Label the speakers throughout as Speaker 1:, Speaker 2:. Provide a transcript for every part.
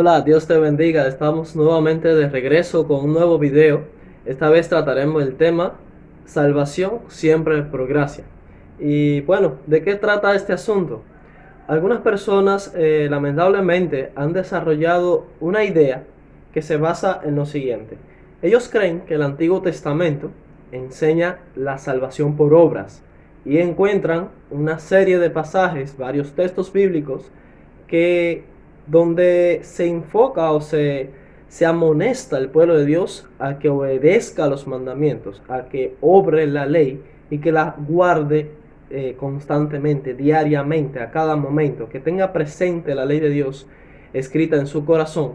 Speaker 1: Hola, Dios te bendiga. Estamos nuevamente de regreso con un nuevo video. Esta vez trataremos el tema salvación siempre por gracia. Y bueno, ¿de qué trata este asunto? Algunas personas lamentablemente han desarrollado una idea que se basa en lo siguiente. Ellos creen que el Antiguo Testamento enseña la salvación por obras y encuentran una serie de pasajes, varios textos bíblicos que donde se enfoca o se amonesta al pueblo de Dios a que obedezca a los mandamientos, a que obre la ley y que la guarde constantemente, diariamente, a cada momento, que tenga presente la ley de Dios escrita en su corazón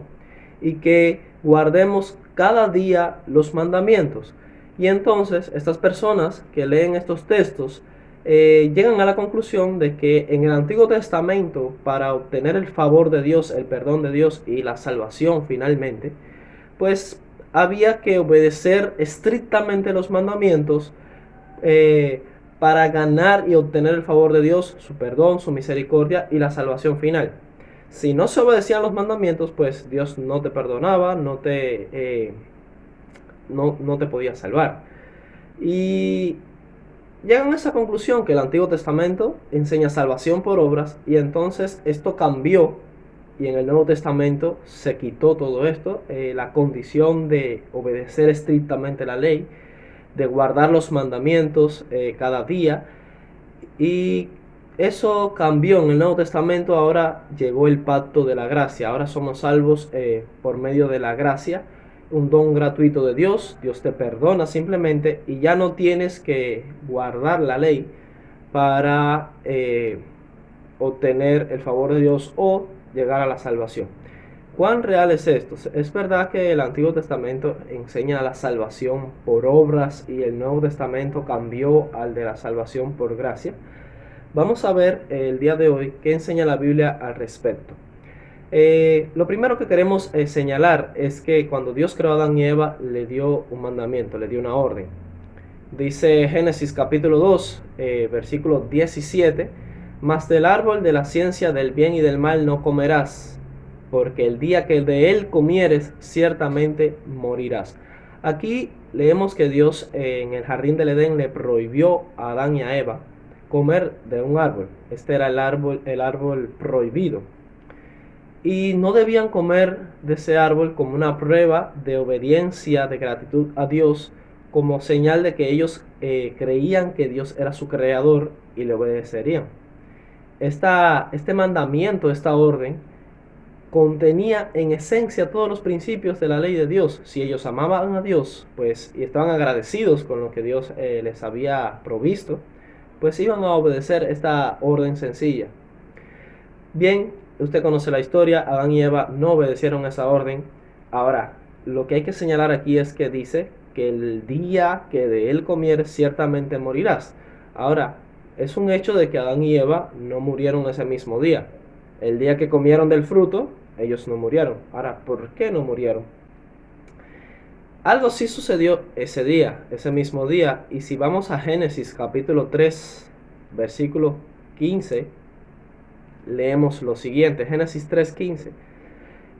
Speaker 1: y que guardemos cada día los mandamientos. Y entonces estas personas que leen estos textos llegan a la conclusión de que en el Antiguo Testamento, para obtener el favor de Dios, el perdón de Dios y la salvación finalmente, pues había que obedecer estrictamente los mandamientos eh, para ganar y obtener el favor de Dios, su perdón, su misericordia y la salvación final. Si no se obedecían los mandamientos, pues Dios no te perdonaba, no te podía salvar. Y llegan a esa conclusión que el Antiguo Testamento enseña salvación por obras y entonces esto cambió y en el Nuevo Testamento se quitó todo esto, la condición de obedecer estrictamente la ley, de guardar los mandamientos cada día, y eso cambió en el Nuevo Testamento. Ahora llegó el pacto de la gracia, ahora somos salvos por medio de la gracia, un don gratuito de Dios. Dios te perdona simplemente y ya no tienes que guardar la ley para obtener el favor de Dios o llegar a la salvación. ¿Cuán real es esto? Es verdad que el Antiguo Testamento enseña la salvación por obras y el Nuevo Testamento cambió al de la salvación por gracia. Vamos a ver el día de hoy qué enseña la Biblia al respecto. Lo primero que queremos señalar es que cuando Dios creó a Adán y Eva, le dio un mandamiento, le dio una orden. Dice Génesis capítulo 2, versículo 17: mas del árbol de la ciencia del bien y del mal no comerás, porque el día que de él comieres, ciertamente morirás. Aquí leemos que Dios en el jardín del Edén le prohibió a Adán y a Eva comer de un árbol. Este era el árbol prohibido. Y no debían comer de ese árbol como una prueba de obediencia, de gratitud a Dios, como señal de que ellos creían que Dios era su creador y le obedecerían. Este mandamiento, esta orden, contenía en esencia todos los principios de la ley de Dios. Si ellos amaban a Dios, pues, y estaban agradecidos con lo que Dios les había provisto, pues iban a obedecer esta orden sencilla. Bien, usted conoce la historia, Adán y Eva no obedecieron esa orden. Ahora, lo que hay que señalar aquí es que dice que el día que de él comieres ciertamente morirás. Ahora, es un hecho de que Adán y Eva no murieron ese mismo día. El día que comieron del fruto, ellos no murieron. Ahora, ¿por qué no murieron? Algo sí sucedió ese día, ese mismo día. Y si vamos a Génesis capítulo 3, versículo 15, leemos lo siguiente, Génesis 3:15.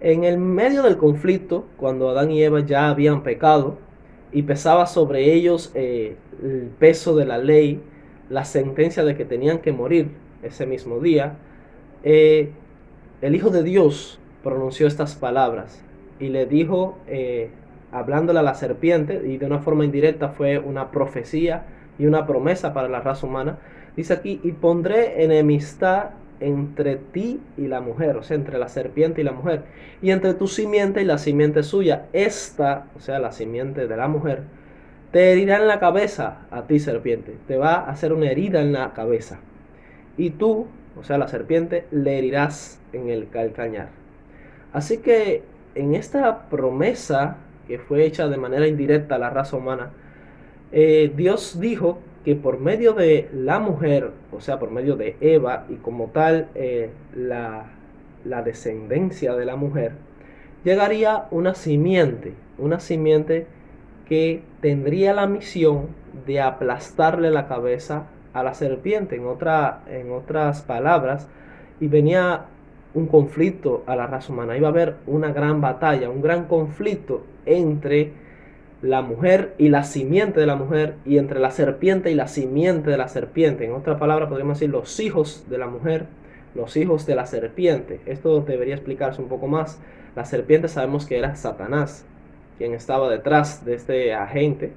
Speaker 1: En el medio del conflicto, cuando Adán y Eva ya habían pecado y pesaba sobre ellos el peso de la ley, la sentencia de que tenían que morir ese mismo día, eh, el Hijo de Dios pronunció estas palabras y le dijo, hablándole a la serpiente, y de una forma indirecta fue una profecía y una promesa para la raza humana. Dice aquí: y pondré enemistad entre ti y la mujer, o sea, entre la serpiente y la mujer, y entre tu simiente y la simiente suya. Esta, o sea, la simiente de la mujer, te herirá en la cabeza a ti, serpiente. Te va a hacer una herida en la cabeza. Y tú, o sea, la serpiente, le herirás en el calcañar. Así que en esta promesa que fue hecha de manera indirecta a la raza humana, Dios dijo que por medio de la mujer, o sea, por medio de Eva, y como tal la descendencia de la mujer, llegaría una simiente que tendría la misión de aplastarle la cabeza a la serpiente, en otras palabras, y venía un conflicto a la raza humana, iba a haber una gran batalla, un gran conflicto entre la mujer y la simiente de la mujer, y entre la serpiente y la simiente de la serpiente. En otra palabra podríamos decir los hijos de la mujer, los hijos de la serpiente. Esto debería explicarse un poco más. La serpiente sabemos que era Satanás, quien estaba detrás de este agente,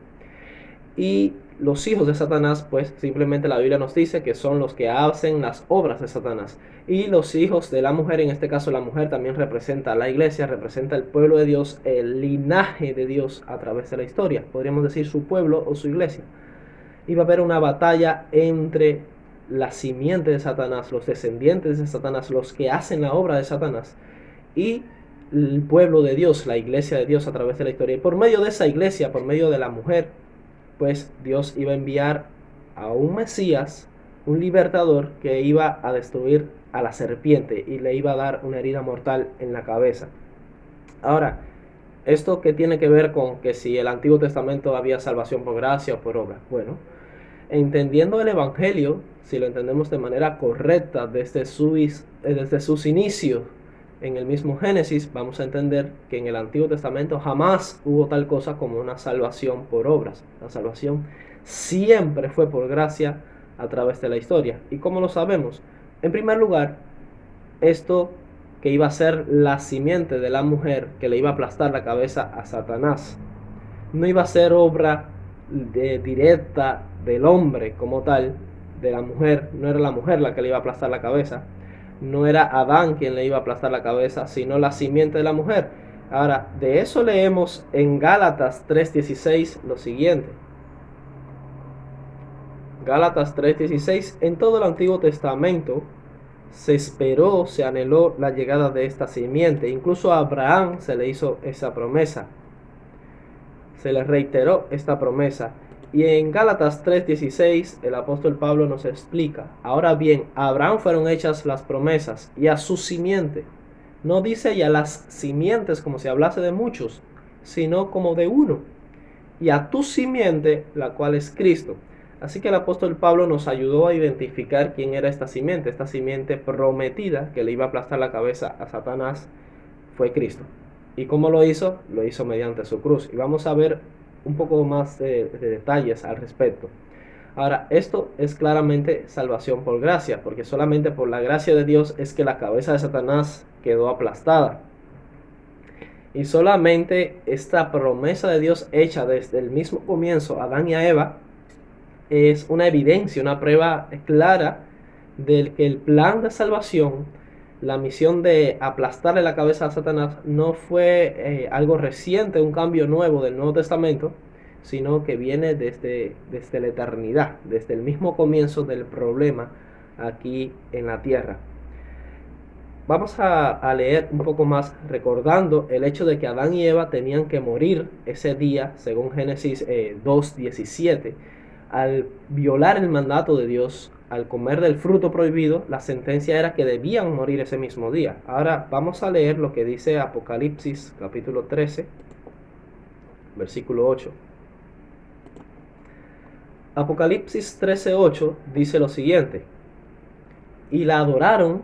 Speaker 1: y los hijos de Satanás, pues simplemente la Biblia nos dice que son los que hacen las obras de Satanás. Y los hijos de la mujer, en este caso la mujer también representa a la iglesia, representa el pueblo de Dios, el linaje de Dios a través de la historia. Podríamos decir su pueblo o su iglesia. Y va a haber una batalla entre la simiente de Satanás, los descendientes de Satanás, los que hacen la obra de Satanás, y el pueblo de Dios, la iglesia de Dios a través de la historia. Y por medio de esa iglesia, por medio de la mujer, pues Dios iba a enviar a un Mesías, un libertador, que iba a destruir a la serpiente y le iba a dar una herida mortal en la cabeza. Ahora, ¿esto qué tiene que ver con que si el Antiguo Testamento había salvación por gracia o por obra? Bueno, entendiendo el Evangelio, si lo entendemos de manera correcta desde sus inicios, en el mismo Génesis, vamos a entender que en el Antiguo Testamento jamás hubo tal cosa como una salvación por obras. La salvación siempre fue por gracia a través de la historia. ¿Y cómo lo sabemos? En primer lugar, esto que iba a ser la simiente de la mujer que le iba a aplastar la cabeza a Satanás, no iba a ser obra directa del hombre como tal, de la mujer. No era la mujer la que le iba a aplastar la cabeza, no era Adán quien le iba a aplastar la cabeza, sino la simiente de la mujer. Ahora, de eso leemos en Gálatas 3:16 lo siguiente. Gálatas 3:16: en todo el Antiguo Testamento se esperó, se anheló la llegada de esta simiente. Incluso a Abraham se le hizo esa promesa, se le reiteró esta promesa. Y en Gálatas 3:16 el apóstol Pablo nos explica: ahora bien, a Abraham fueron hechas las promesas y a su simiente. No dice y a las simientes como si hablase de muchos, sino como de uno. Y a tu simiente, la cual es Cristo. Así que el apóstol Pablo nos ayudó a identificar quién era esta simiente prometida que le iba a aplastar la cabeza a Satanás, fue Cristo. ¿Y cómo lo hizo? Lo hizo mediante su cruz. Y vamos a ver un poco más de detalles al respecto. Ahora, esto es claramente salvación por gracia, porque solamente por la gracia de Dios es que la cabeza de Satanás quedó aplastada. Y solamente esta promesa de Dios hecha desde el mismo comienzo a Adán y a Eva es una evidencia, una prueba clara del que el plan de salvación, la misión de aplastarle la cabeza a Satanás, no fue algo reciente, un cambio nuevo del Nuevo Testamento, sino que viene desde la eternidad, desde el mismo comienzo del problema aquí en la tierra. Vamos a leer un poco más recordando el hecho de que Adán y Eva tenían que morir ese día, según Génesis 2:17. Al violar el mandato de Dios, al comer del fruto prohibido, la sentencia era que debían morir ese mismo día. Ahora vamos a leer lo que dice Apocalipsis capítulo 13, versículo 8. Apocalipsis 13:8 dice lo siguiente: y la adoraron,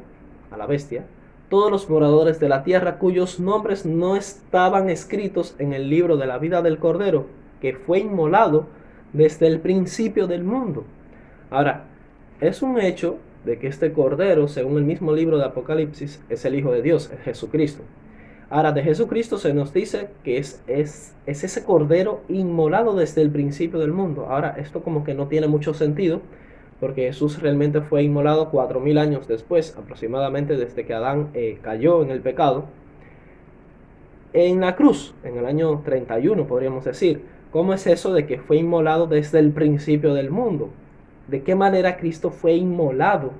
Speaker 1: a la bestia, todos los moradores de la tierra cuyos nombres no estaban escritos en el libro de la vida del Cordero, que fue inmolado desde el principio del mundo. Ahora, es un hecho de que este Cordero, según el mismo libro de Apocalipsis, es el Hijo de Dios, es Jesucristo. Ahora, de Jesucristo se nos dice que es ese Cordero inmolado desde el principio del mundo. Ahora, esto como que no tiene mucho sentido, porque Jesús realmente fue inmolado 4000 años después, aproximadamente desde que Adán cayó en el pecado, en la cruz, en el año 31 podríamos decir. ¿Cómo es eso de que fue inmolado desde el principio del mundo? ¿De qué manera Cristo fue inmolado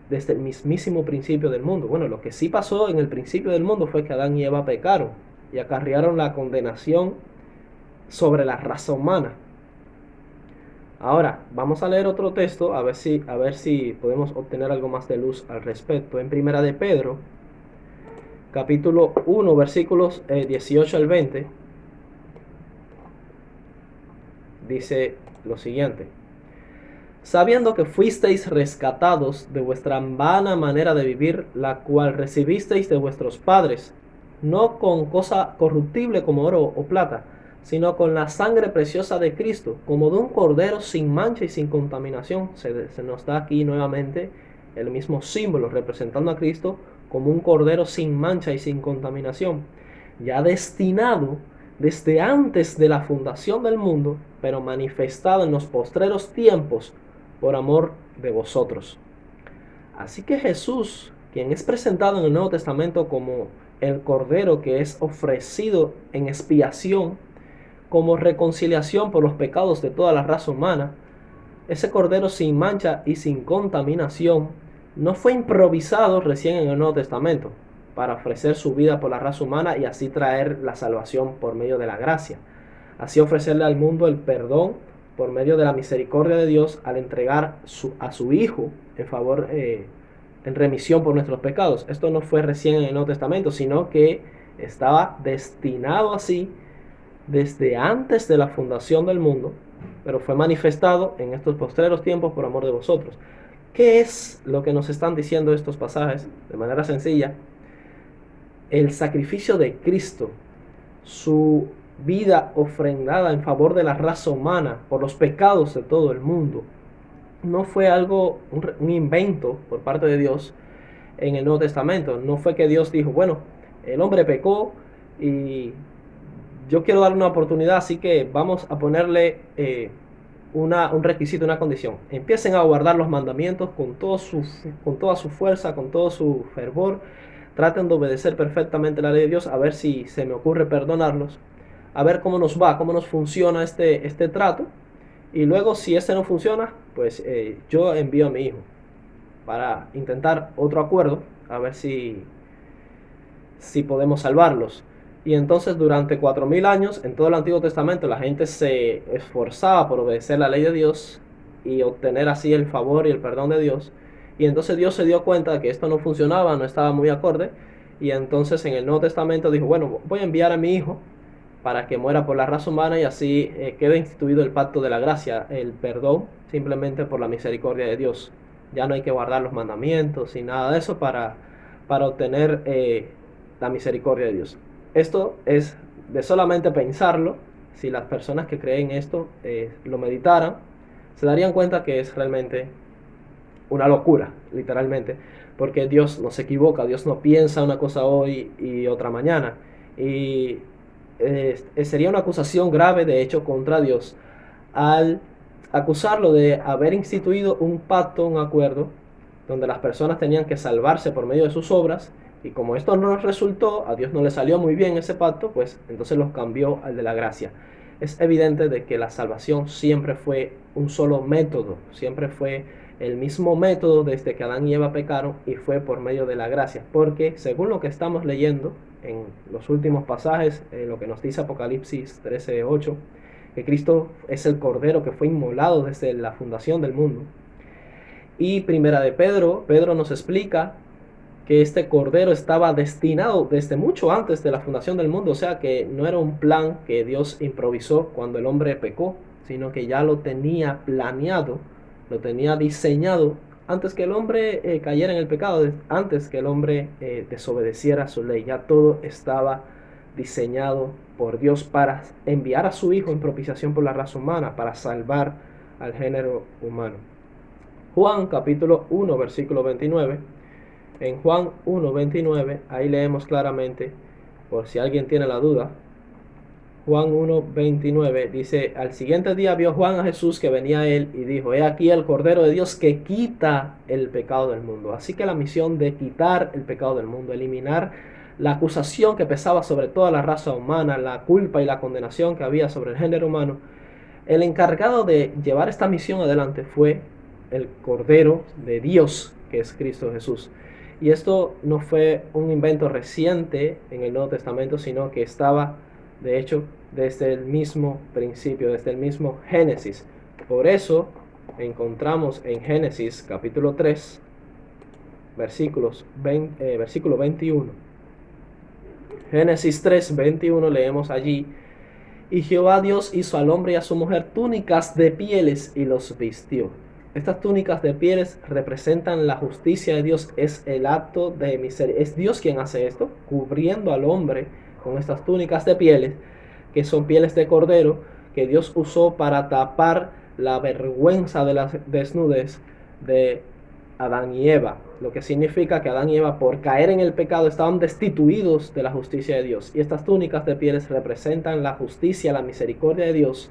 Speaker 1: desde el mismísimo principio del mundo? Bueno, lo que sí pasó en el principio del mundo fue que Adán y Eva pecaron y acarrearon la condenación sobre la raza humana. Ahora, vamos a leer otro texto a ver si podemos obtener algo más de luz al respecto. En Primera de Pedro, capítulo 1, versículos 18 al 20, dice lo siguiente: sabiendo que fuisteis rescatados de vuestra vana manera de vivir, la cual recibisteis de vuestros padres, no con cosa corruptible como oro o plata, sino con la sangre preciosa de Cristo, como de un cordero sin mancha y sin contaminación. Se nos da aquí nuevamente el mismo símbolo representando a Cristo como un cordero sin mancha y sin contaminación, ya destinado desde antes de la fundación del mundo, pero manifestado en los postreros tiempos por amor de vosotros. Así que Jesús, quien es presentado en el Nuevo Testamento como el Cordero que es ofrecido en expiación, como reconciliación por los pecados de toda la raza humana, ese Cordero sin mancha y sin contaminación, no fue improvisado recién en el Nuevo Testamento para ofrecer su vida por la raza humana y así traer la salvación por medio de la gracia. Así ofrecerle al mundo el perdón por medio de la misericordia de Dios al entregar a su Hijo en favor, en remisión por nuestros pecados. Esto no fue recién en el Nuevo Testamento, sino que estaba destinado así desde antes de la fundación del mundo, pero fue manifestado en estos postreros tiempos por amor de vosotros. ¿Qué es lo que nos están diciendo estos pasajes? De manera sencilla, el sacrificio de Cristo, su vida ofrendada en favor de la raza humana por los pecados de todo el mundo, no fue algo, un invento por parte de Dios en el Nuevo Testamento. No fue que Dios dijo, bueno, el hombre pecó y yo quiero darle una oportunidad, así que vamos a ponerle un requisito, una condición. Empiecen a guardar los mandamientos con toda su fuerza, con todo su fervor. Traten de obedecer perfectamente la ley de Dios, a ver si se me ocurre perdonarlos, a ver cómo nos va, cómo nos funciona este trato. Y luego, si este no funciona, pues yo envío a mi hijo para intentar otro acuerdo, a ver si podemos salvarlos. Y entonces durante 4000 años, en todo el Antiguo Testamento, la gente se esforzaba por obedecer la ley de Dios y obtener así el favor y el perdón de Dios. Y entonces Dios se dio cuenta de que esto no funcionaba, no estaba muy acorde. Y entonces en el Nuevo Testamento dijo, bueno, voy a enviar a mi hijo para que muera por la raza humana y así quede instituido el pacto de la gracia, el perdón simplemente por la misericordia de Dios. Ya no hay que guardar los mandamientos y nada de eso para obtener la misericordia de Dios. Esto es de solamente pensarlo. Si las personas que creen esto lo meditaran, se darían cuenta que es realmente una locura, literalmente, porque Dios no se equivoca, Dios no piensa una cosa hoy y otra mañana. Y sería una acusación grave, de hecho, contra Dios al acusarlo de haber instituido un pacto, un acuerdo, donde las personas tenían que salvarse por medio de sus obras, y como esto no resultó, a Dios no le salió muy bien ese pacto, pues entonces los cambió al de la gracia. Es evidente de que la salvación siempre fue un solo método, siempre fue el mismo método desde que Adán y Eva pecaron, y fue por medio de la gracia, porque según lo que estamos leyendo en los últimos pasajes, lo que nos dice Apocalipsis 13:8, que Cristo es el Cordero que fue inmolado desde la fundación del mundo. Y primera de Pedro nos explica que este Cordero estaba destinado desde mucho antes de la fundación del mundo, o sea que no era un plan que Dios improvisó cuando el hombre pecó, sino que ya lo tenía planeado, lo tenía diseñado antes que el hombre cayera en el pecado, antes que el hombre desobedeciera su ley. Ya todo estaba diseñado por Dios para enviar a su Hijo en propiciación por la raza humana, para salvar al género humano. Juan capítulo 1 versículo 29. En Juan 1:29, ahí leemos claramente, por si alguien tiene la duda. Juan 1:29 dice, al siguiente día vio Juan a Jesús que venía a él y dijo, he aquí el Cordero de Dios que quita el pecado del mundo. Así que la misión de quitar el pecado del mundo, eliminar la acusación que pesaba sobre toda la raza humana, la culpa y la condenación que había sobre el género humano, el encargado de llevar esta misión adelante fue el Cordero de Dios, que es Cristo Jesús. Y esto no fue un invento reciente en el Nuevo Testamento, sino que estaba, de hecho, desde el mismo principio, desde el mismo Génesis. Por eso encontramos en Génesis capítulo 3, versículo 21. Génesis 3:21 leemos allí, y Jehová Dios hizo al hombre y a su mujer túnicas de pieles y los vistió. Estas túnicas de pieles representan la justicia de Dios, es el acto de misericordia. Es Dios quien hace esto, cubriendo al hombre con estas túnicas de pieles, que son pieles de cordero, que Dios usó para tapar la vergüenza de la desnudez de Adán y Eva, lo que significa que Adán y Eva, por caer en el pecado, estaban destituidos de la justicia de Dios. Y estas túnicas de pieles representan la justicia, la misericordia de Dios,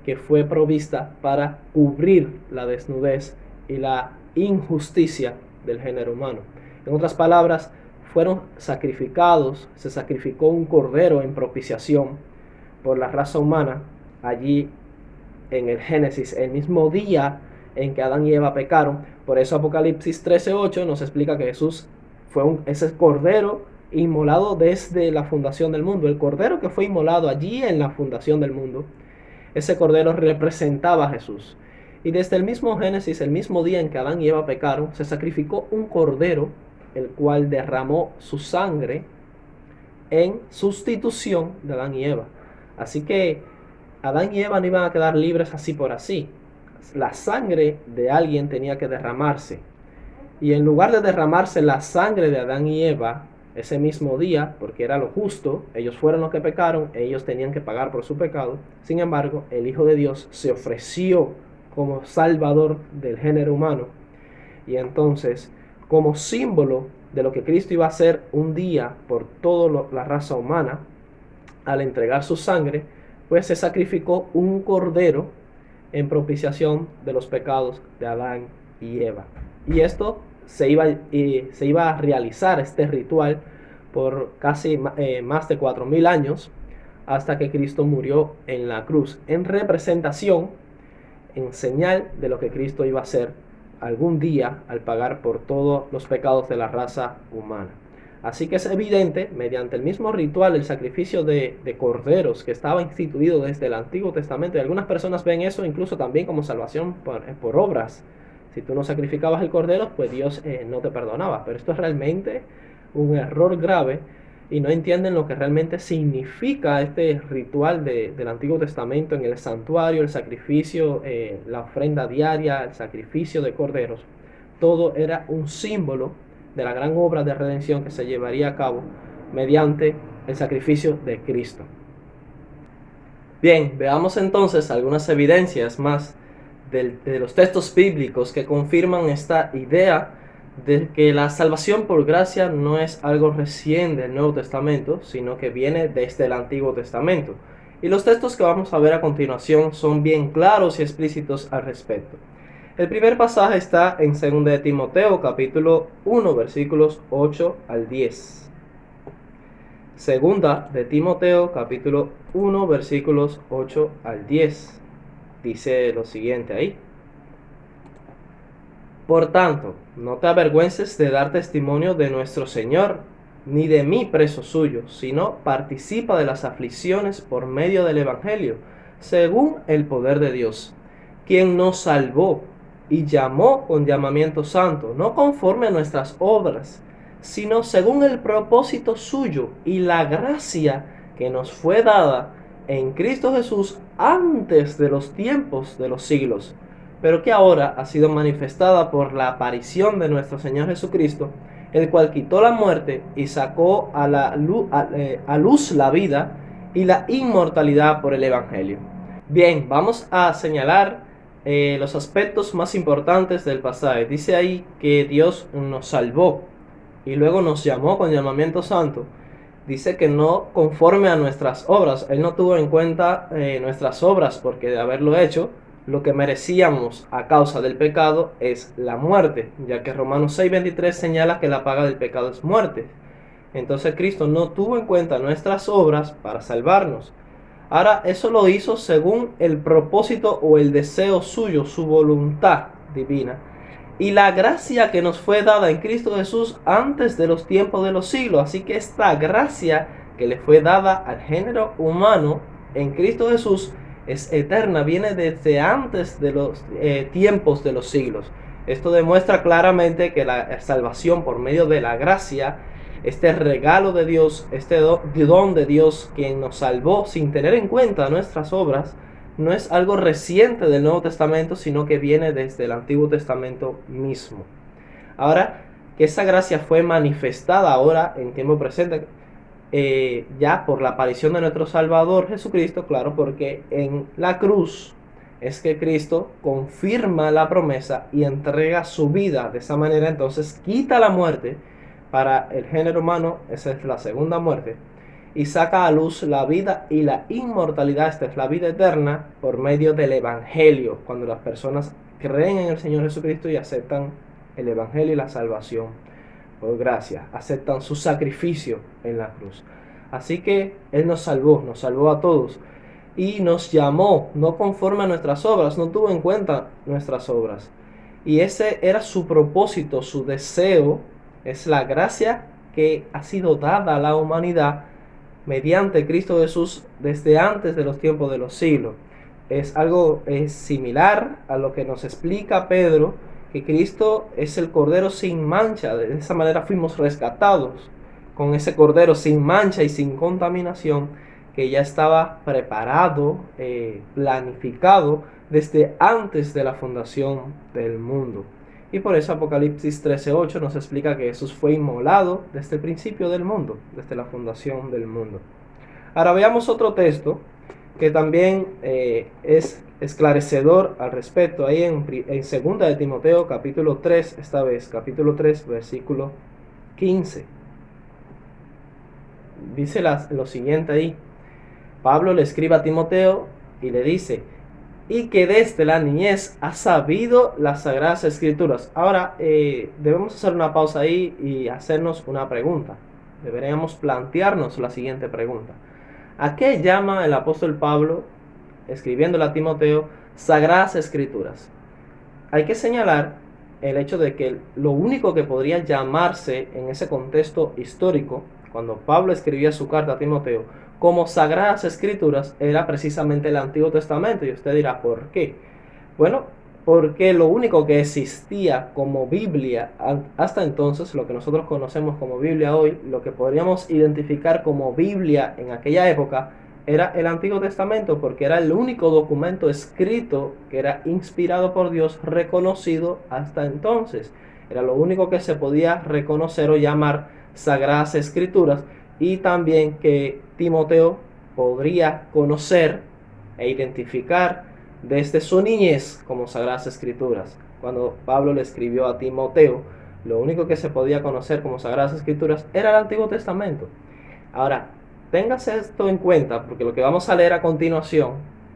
Speaker 1: que fue provista para cubrir la desnudez y la injusticia del género humano. En otras palabras, fueron sacrificados, se sacrificó un cordero en propiciación por la raza humana allí en el Génesis, el mismo día en que Adán y Eva pecaron. Por eso Apocalipsis 13:8 nos explica que Jesús fue ese cordero inmolado desde la fundación del mundo, el cordero que fue inmolado allí en la fundación del mundo. Ese cordero representaba a Jesús. Y desde el mismo Génesis, el mismo día en que Adán y Eva pecaron, se sacrificó un cordero, el cual derramó su sangre en sustitución de Adán y Eva. Así que Adán y Eva no iban a quedar libres así por así. La sangre de alguien tenía que derramarse. Y en lugar de derramarse la sangre de Adán y Eva ese mismo día, porque era lo justo, ellos fueron los que pecaron, ellos tenían que pagar por su pecado. Sin embargo, el Hijo de Dios se ofreció como salvador del género humano. Y entonces, como símbolo de lo que Cristo iba a hacer un día por toda la raza humana, al entregar su sangre, pues se sacrificó un cordero en propiciación de los pecados de Adán y Eva. Y esto se iba a realizar, este ritual, por casi más de 4000 años, hasta que Cristo murió en la cruz, en representación, en señal de lo que Cristo iba a hacer algún día al pagar por todos los pecados de la raza humana. Así que es evidente, mediante el mismo ritual, el sacrificio de corderos que estaba instituido desde el Antiguo Testamento, y algunas personas ven eso incluso también como salvación por obras. Si tú no sacrificabas el cordero, pues Dios no te perdonaba. Pero esto es realmente un error grave y no entienden lo que realmente significa este ritual del Antiguo Testamento en el santuario, el sacrificio, la ofrenda diaria, el sacrificio de corderos. Todo era un símbolo de la gran obra de redención que se llevaría a cabo mediante el sacrificio de Cristo. Bien, veamos entonces algunas evidencias más de los textos bíblicos que confirman esta idea de que la salvación por gracia no es algo recién del Nuevo Testamento, sino que viene desde el Antiguo Testamento. Y los textos que vamos a ver a continuación son bien claros y explícitos al respecto. El primer pasaje está en 2 de Timoteo, capítulo 1, versículos 8 al 10. Segunda de Timoteo, capítulo 1, versículos 8 al 10. Dice lo siguiente ahí. Por tanto, no te avergüences de dar testimonio de nuestro Señor, ni de mí preso suyo, sino participa de las aflicciones por medio del Evangelio, según el poder de Dios, quien nos salvó y llamó con llamamiento santo, no conforme a nuestras obras, sino según el propósito suyo y la gracia que nos fue dada en Cristo Jesús antes de los tiempos de los siglos, pero que ahora ha sido manifestada por la aparición de nuestro Señor Jesucristo, el cual quitó la muerte y sacó a luz la vida y la inmortalidad por el Evangelio. Bien, vamos a señalar los aspectos más importantes del pasaje. Dice ahí que Dios nos salvó y luego nos llamó con llamamiento santo. Dice que no conforme a nuestras obras. Él no tuvo en cuenta nuestras obras, porque de haberlo hecho, lo que merecíamos a causa del pecado es la muerte, ya que Romanos 6:23 señala que la paga del pecado es muerte. Entonces Cristo no tuvo en cuenta nuestras obras para salvarnos. Ahora, eso lo hizo según el propósito o el deseo suyo, su voluntad divina, y la gracia que nos fue dada en Cristo Jesús antes de los tiempos de los siglos. Así que esta gracia que le fue dada al género humano en Cristo Jesús es eterna, viene desde antes de los tiempos de los siglos. Esto demuestra claramente que la salvación por medio de la gracia, este regalo de Dios, este don de Dios, quien nos salvó sin tener en cuenta nuestras obras, no es algo reciente del Nuevo Testamento, sino que viene desde el Antiguo Testamento mismo. Ahora que esa gracia fue manifestada ahora en tiempo presente, ya por la aparición de nuestro Salvador Jesucristo, claro, porque en la cruz es que Cristo confirma la promesa y entrega su vida. De esa manera entonces quita la muerte para el género humano, esa es la segunda muerte, y saca a luz la vida y la inmortalidad, esta es la vida eterna, por medio del Evangelio, cuando las personas creen en el Señor Jesucristo y aceptan el Evangelio y la salvación por gracia, aceptan su sacrificio en la cruz. Así que Él nos salvó a todos y nos llamó, no conforme a nuestras obras, no tuvo en cuenta nuestras obras. Y ese era su propósito, su deseo, es la gracia que ha sido dada a la humanidad mediante Cristo Jesús desde antes de los tiempos de los siglos. Es algo similar a lo que nos explica Pedro, que Cristo es el Cordero sin mancha. De esa manera fuimos rescatados con ese Cordero sin mancha y sin contaminación, que ya estaba preparado, planificado desde antes de la fundación del mundo. Y por eso Apocalipsis 13:8 nos explica que Jesús fue inmolado desde el principio del mundo, desde la fundación del mundo. Ahora veamos otro texto que también es esclarecedor al respecto, ahí en 2 de Timoteo capítulo 3, esta vez capítulo 3 versículo 15. Dice lo siguiente ahí: Pablo le escribe a Timoteo y le dice: y que desde la niñez ha sabido las Sagradas Escrituras. Ahora debemos hacer una pausa ahí y hacernos una pregunta. Deberíamos plantearnos la siguiente pregunta: ¿a qué llama el apóstol Pablo, escribiéndole a Timoteo, Sagradas Escrituras? Hay que señalar el hecho de que lo único que podría llamarse en ese contexto histórico, cuando Pablo escribía su carta a Timoteo, como Sagradas Escrituras, era precisamente el Antiguo Testamento. Y usted dirá, ¿por qué? Bueno, porque lo único que existía como Biblia hasta entonces, lo que nosotros conocemos como Biblia hoy, lo que podríamos identificar como Biblia en aquella época, era el Antiguo Testamento, porque era el único documento escrito que era inspirado por Dios, reconocido hasta entonces. Era lo único que se podía reconocer o llamar Sagradas Escrituras, y también que Timoteo podría conocer e identificar desde su niñez como Sagradas Escrituras. Cuando Pablo le escribió a Timoteo, lo único que se podía conocer como Sagradas Escrituras era el Antiguo Testamento. Ahora, téngase esto en cuenta, porque lo que vamos a leer a continuación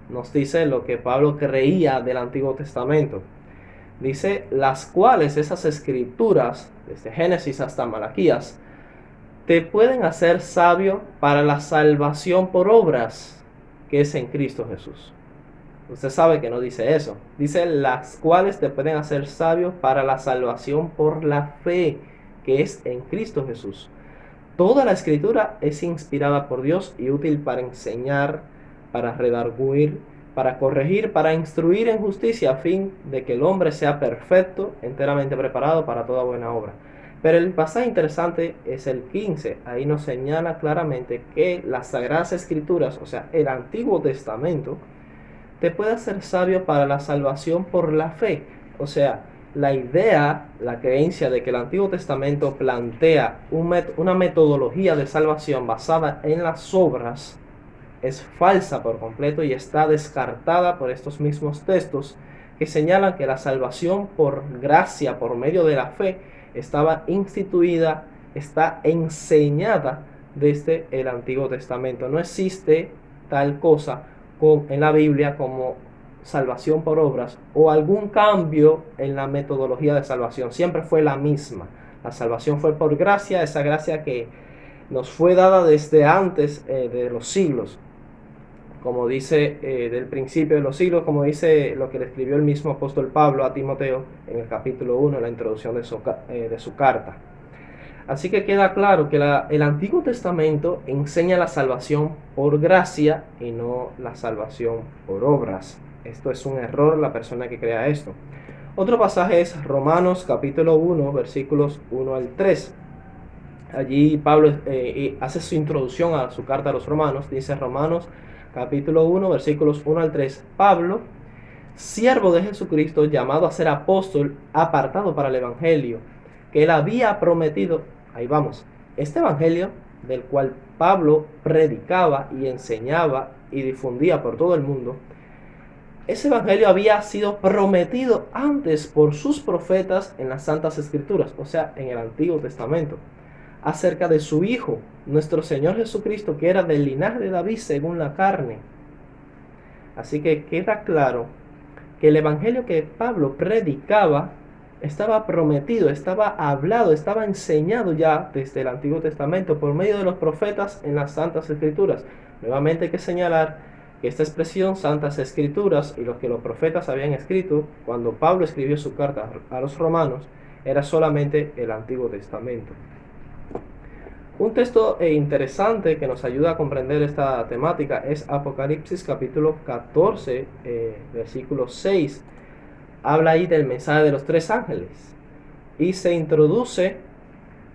Speaker 1: nos dice lo que Pablo creía del Antiguo Testamento. Dice, las cuales esas escrituras, desde Génesis hasta Malaquías, te pueden hacer sabio para la salvación por obras, que es en Cristo Jesús. Usted sabe que no dice eso. Dice, las cuales te pueden hacer sabio para la salvación por la fe, que es en Cristo Jesús. Toda la escritura es inspirada por Dios y útil para enseñar, para redarguir, para corregir, para instruir en justicia, a fin de que el hombre sea perfecto, enteramente preparado para toda buena obra. Pero el pasaje interesante es el 15. Ahí nos señala claramente que las Sagradas Escrituras, o sea, el Antiguo Testamento, te puede hacer sabio para la salvación por la fe. O sea, la idea, la creencia de que el Antiguo Testamento plantea una metodología de salvación basada en las obras es falsa por completo y está descartada por estos mismos textos que señalan que la salvación por gracia, por medio de la fe, estaba instituida, está enseñada desde el Antiguo Testamento. No existe tal cosa en la Biblia como salvación por obras o algún cambio en la metodología de salvación. Siempre fue la misma. La salvación fue por gracia, esa gracia que nos fue dada desde antes de los siglos, como dice del principio de los siglos, como dice lo que le escribió el mismo apóstol Pablo a Timoteo en el capítulo 1, en la introducción de su carta. Así que queda claro que el Antiguo Testamento enseña la salvación por gracia y no la salvación por obras. Esto es un error la persona que crea esto. Otro pasaje es Romanos capítulo 1, versículos 1 al 3. Allí Pablo hace su introducción a su carta a los romanos. Dice Romanos capítulo 1, versículos 1 al 3. Pablo, siervo de Jesucristo, llamado a ser apóstol, apartado para el evangelio, que él había prometido. Ahí vamos. Este evangelio, del cual Pablo predicaba y enseñaba y difundía por todo el mundo, ese evangelio había sido prometido antes por sus profetas en las Santas Escrituras, o sea, en el Antiguo Testamento, acerca de su Hijo, nuestro Señor Jesucristo, que era del linaje de David según la carne. Así que queda claro que el evangelio que Pablo predicaba estaba prometido, estaba hablado, estaba enseñado ya desde el Antiguo Testamento por medio de los profetas en las Santas Escrituras. Nuevamente hay que señalar que esta expresión Santas Escrituras y lo que los profetas habían escrito cuando Pablo escribió su carta a los romanos era solamente el Antiguo Testamento. Un texto interesante que nos ayuda a comprender esta temática es Apocalipsis capítulo 14, versículo 6. Habla ahí del mensaje de los tres ángeles y se introduce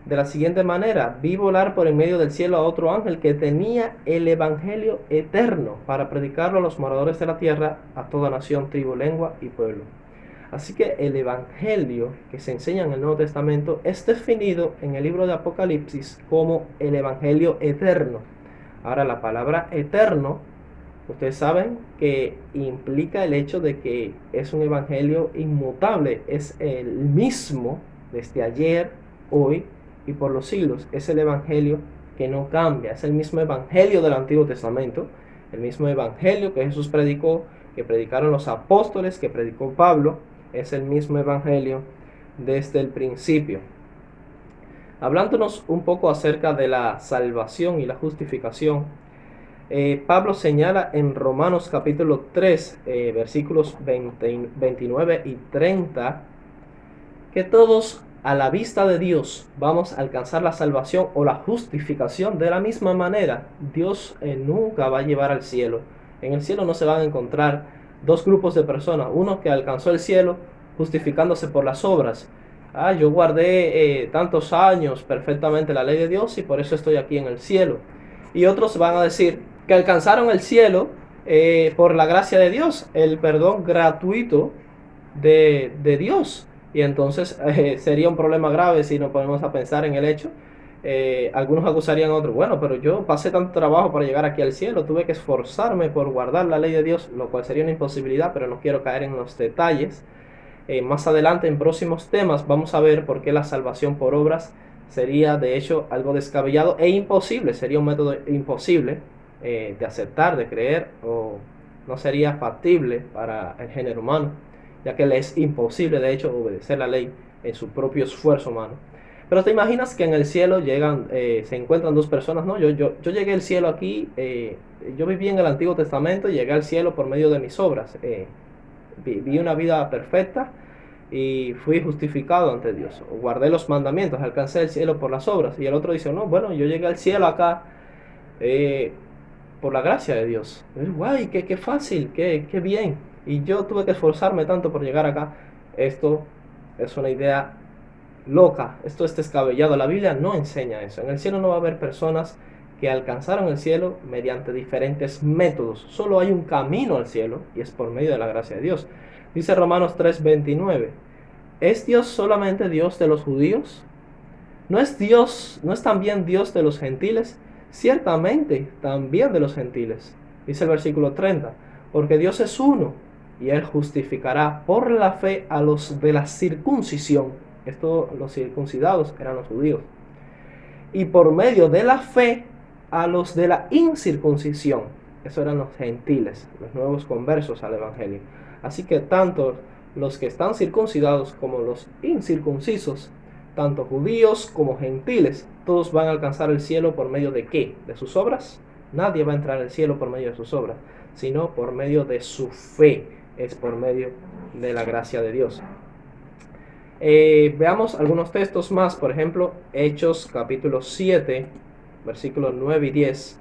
Speaker 1: de la siguiente manera: vi volar por en medio del cielo a otro ángel que tenía el evangelio eterno para predicarlo a los moradores de la tierra, a toda nación, tribu, lengua y pueblo. Así que el evangelio que se enseña en el Nuevo Testamento es definido en el libro de Apocalipsis como el evangelio eterno. Ahora, la palabra eterno, ustedes saben que implica el hecho de que es un evangelio inmutable, es el mismo desde ayer, hoy y por los siglos. Es el evangelio que no cambia, es el mismo evangelio del Antiguo Testamento, el mismo evangelio que Jesús predicó, que predicaron los apóstoles, que predicó Pablo, es el mismo evangelio desde el principio. Hablándonos un poco acerca de la salvación y la justificación, Pablo señala en Romanos capítulo 3, versículos 29 y 30, que todos a la vista de Dios vamos a alcanzar la salvación o la justificación de la misma manera. Dios nunca va a llevar al cielo. En el cielo no se van a encontrar dos grupos de personas: uno que alcanzó el cielo justificándose por las obras. Yo guardé tantos años perfectamente la ley de Dios y por eso estoy aquí en el cielo. Y otros van a decir que alcanzaron el cielo por la gracia de Dios, el perdón gratuito de Dios. Y entonces sería un problema grave si nos ponemos a pensar en el hecho. Algunos acusarían a otros: bueno, pero yo pasé tanto trabajo para llegar aquí al cielo, tuve que esforzarme por guardar la ley de Dios, lo cual sería una imposibilidad, pero no quiero caer en los detalles. Más adelante, en próximos temas, vamos a ver por qué la salvación por obras sería de hecho algo descabellado e imposible, sería un método imposible de aceptar, de creer, o no sería factible para el género humano, ya que le es imposible de hecho obedecer la ley en su propio esfuerzo humano. Pero te imaginas que en el cielo llegan, se encuentran dos personas: no, yo llegué al cielo aquí, yo viví en el Antiguo Testamento y llegué al cielo por medio de mis obras, viví una vida perfecta y fui justificado ante Dios, guardé los mandamientos, alcancé el cielo por las obras. Y el otro dice: no, bueno, yo llegué al cielo acá por la gracia de Dios. Guay, qué fácil, qué bien. Y yo tuve que esforzarme tanto por llegar acá. Esto es una idea loca, esto es descabellado. La Biblia no enseña eso. En el cielo no va a haber personas que alcanzaron el cielo mediante diferentes métodos. Solo hay un camino al cielo y es por medio de la gracia de Dios. Dice Romanos 3:29: ¿es Dios solamente Dios de los judíos? ¿No es también Dios de los gentiles? Ciertamente también de los gentiles. Dice el versículo 30: porque Dios es uno y Él justificará por la fe a los de la circuncisión. Esto, los circuncidados eran los judíos. Y por medio de la fe a los de la incircuncisión. Eso eran los gentiles, los nuevos conversos al evangelio. Así que tanto los que están circuncidados como los incircuncisos, tanto judíos como gentiles, todos van a alcanzar el cielo por medio de ¿qué? ¿De sus obras? Nadie va a entrar al cielo por medio de sus obras, sino por medio de su fe. Es por medio de la gracia de Dios. Veamos algunos textos más. Por ejemplo, Hechos capítulo 7, versículos 9 y 10.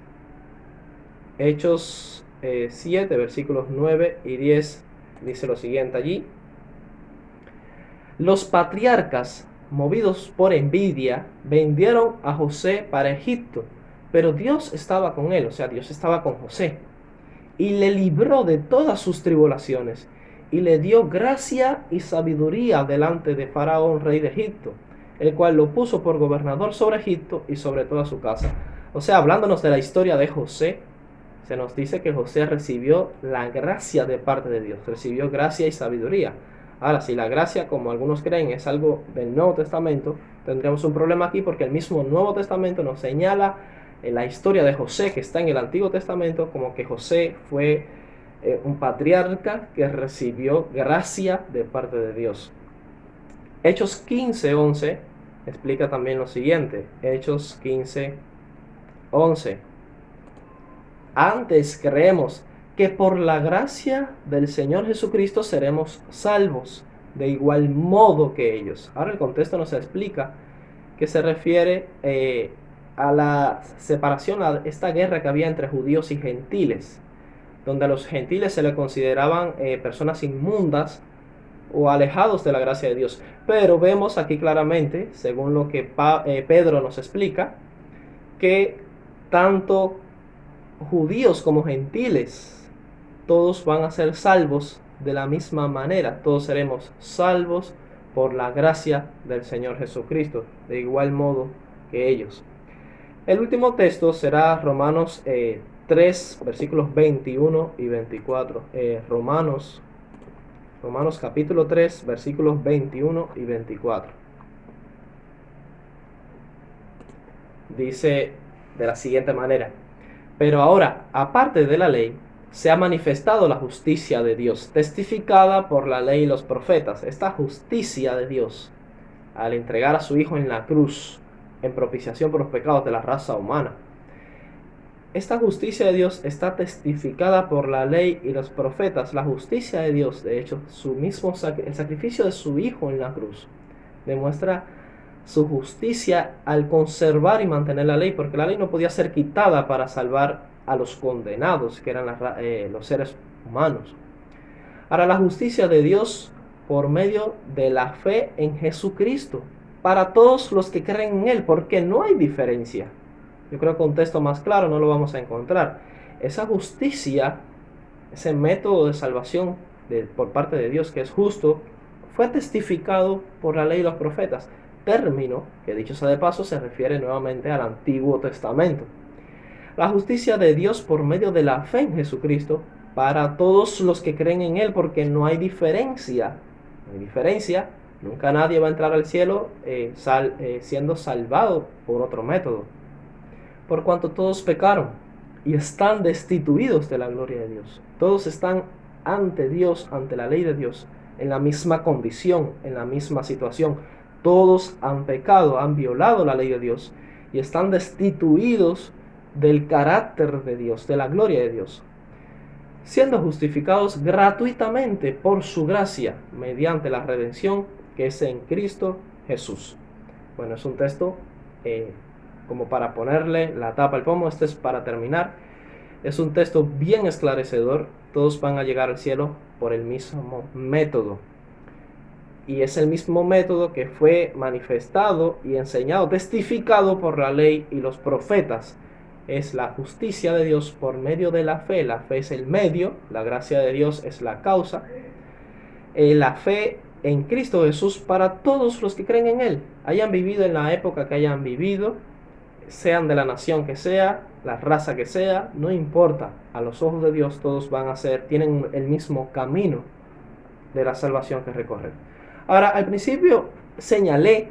Speaker 1: Hechos 7, versículos 9 y 10, dice lo siguiente allí: los patriarcas, movidos por envidia, vendieron a José para Egipto, pero Dios estaba con él, o sea, Dios estaba con José. y le libró de todas sus tribulaciones, y le dio gracia y sabiduría delante de Faraón, rey de Egipto, el cual lo puso por gobernador sobre Egipto y sobre toda su casa. O sea, hablándonos de la historia de José, se nos dice que José recibió la gracia de parte de Dios, recibió gracia y sabiduría. Ahora, si la gracia, como algunos creen, es algo del Nuevo Testamento, tendríamos un problema aquí porque el mismo Nuevo Testamento nos señala en la historia de José, que está en el Antiguo Testamento, como que José fue un patriarca que recibió gracia de parte de Dios. Hechos 15:11 explica también lo siguiente. Hechos 15:11. Antes creemos que por la gracia del Señor Jesucristo seremos salvos, de igual modo que ellos. Ahora el contexto nos explica que se refiere a la separación, a esta guerra que había entre judíos y gentiles, donde a los gentiles se les consideraban personas inmundas o alejados de la gracia de Dios. Pero vemos aquí claramente, según lo que Pedro nos explica, que tanto judíos como gentiles, todos van a ser salvos de la misma manera. Todos seremos salvos por la gracia del Señor Jesucristo, de igual modo que ellos. El último texto será Romanos 3, versículos 21 y 24. Romanos capítulo 3, versículos 21 y 24. Dice de la siguiente manera: pero ahora, aparte de la ley, se ha manifestado la justicia de Dios, testificada por la ley y los profetas. Esta justicia de Dios, al entregar a su Hijo en la cruz, en propiciación por los pecados de la raza humana. Esta justicia de Dios está testificada por la ley y los profetas. La justicia de Dios, de hecho, el sacrificio de su Hijo en la cruz, demuestra su justicia al conservar y mantener la ley, porque la ley no podía ser quitada para salvar a los condenados, que eran los seres humanos. Ahora, la justicia de Dios por medio de la fe en Jesucristo, para todos los que creen en Él, porque no hay diferencia. Yo creo que un texto más claro no lo vamos a encontrar. Esa justicia, ese método de salvación por parte de Dios que es justo, fue testificado por la ley y los profetas. Término que, dicho sea de paso, se refiere nuevamente al Antiguo Testamento. La justicia de Dios por medio de la fe en Jesucristo para todos los que creen en Él, porque no hay diferencia. No hay diferencia. Nunca nadie va a entrar al cielo siendo salvado por otro método. Por cuanto todos pecaron y están destituidos de la gloria de Dios. Todos están ante Dios, ante la ley de Dios, en la misma condición, en la misma situación. Todos han pecado, han violado la ley de Dios y están destituidos del carácter de Dios, de la gloria de Dios, siendo justificados gratuitamente por su gracia mediante la redención que es en Cristo Jesús. Bueno, es un texto como para ponerle la tapa al pomo. Este es para terminar. Es un texto bien esclarecedor. Todos van a llegar al cielo por el mismo método. Y es el mismo método que fue manifestado y enseñado, testificado por la ley y los profetas. Es la justicia de Dios por medio de la fe. La fe es el medio, la gracia de Dios es la causa. La fe en Cristo Jesús para todos los que creen en Él, hayan vivido en la época que hayan vivido, sean de la nación que sea, la raza que sea, no importa. A los ojos de Dios todos tienen el mismo camino de la salvación que recorrer. Ahora, al principio señalé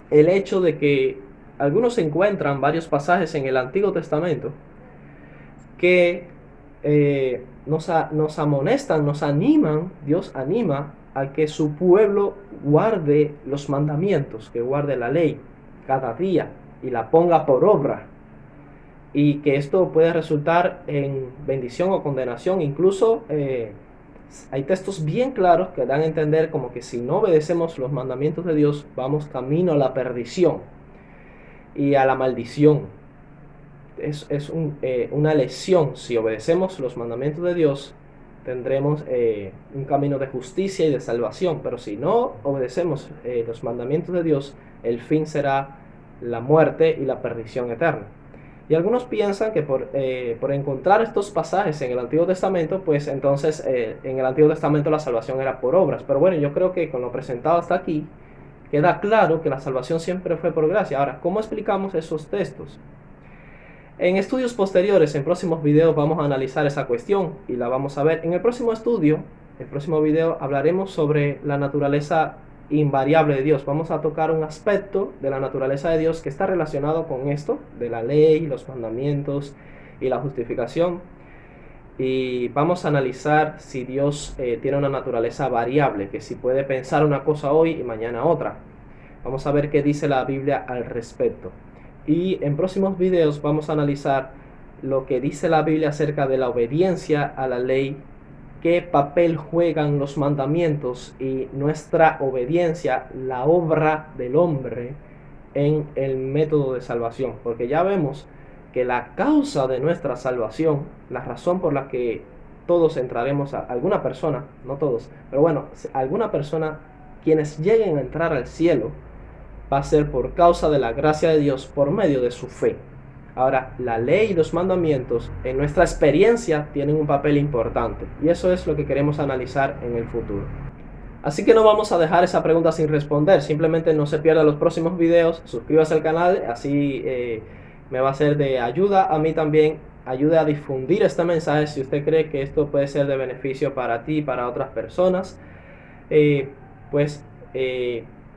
Speaker 1: el hecho de que algunos encuentran varios pasajes en el Antiguo Testamento que nos amonestan, nos animan, Dios anima a que su pueblo guarde los mandamientos, que guarde la ley cada día y la ponga por obra, y que esto puede resultar en bendición o condenación. Incluso hay textos bien claros que dan a entender como que si no obedecemos los mandamientos de Dios, vamos camino a la perdición y a la maldición. Es una lesión. Si obedecemos los mandamientos de Dios, tendremos un camino de justicia y de salvación, pero si no obedecemos los mandamientos de Dios, el fin será la muerte y la perdición eterna. Y algunos piensan que por encontrar estos pasajes en el Antiguo Testamento, pues entonces en el Antiguo Testamento la salvación era por obras. Pero bueno, yo creo que con lo presentado hasta aquí, queda claro que la salvación siempre fue por gracia. Ahora, ¿cómo explicamos esos textos? En estudios posteriores, en próximos videos, vamos a analizar esa cuestión y la vamos a ver. En el próximo estudio, el próximo video, hablaremos sobre la naturaleza invariable de Dios. Vamos a tocar un aspecto de la naturaleza de Dios que está relacionado con esto, de la ley, los mandamientos y la justificación. Y vamos a analizar si Dios tiene una naturaleza variable, que si puede pensar una cosa hoy y mañana otra. Vamos a ver qué dice la Biblia al respecto. Y en próximos videos vamos a analizar lo que dice la Biblia acerca de la obediencia a la ley, qué papel juegan los mandamientos y nuestra obediencia, la obra del hombre en el método de salvación. Porque ya vemos que la causa de nuestra salvación, la razón por la que todos entraremos, a alguna persona, no todos, pero bueno, alguna persona, quienes lleguen a entrar al cielo, va a ser por causa de la gracia de Dios por medio de su fe. Ahora, la ley y los mandamientos en nuestra experiencia tienen un papel importante y eso es lo que queremos analizar en el futuro. Así que no vamos a dejar esa pregunta sin responder, simplemente no se pierdan los próximos videos, suscríbase al canal, así me va a ser de ayuda a mí también, ayude a difundir este mensaje si usted cree que esto puede ser de beneficio para ti y para otras personas. Pues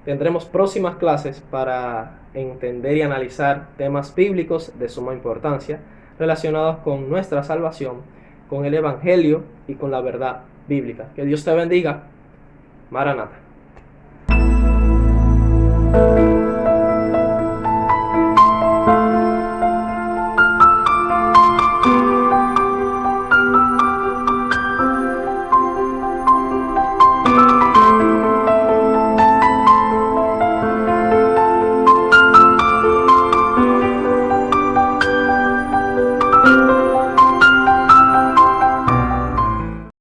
Speaker 1: tendremos próximas clases para entender y analizar temas bíblicos de suma importancia relacionados con nuestra salvación, con el Evangelio y con la verdad bíblica. Que Dios te bendiga. Maranata.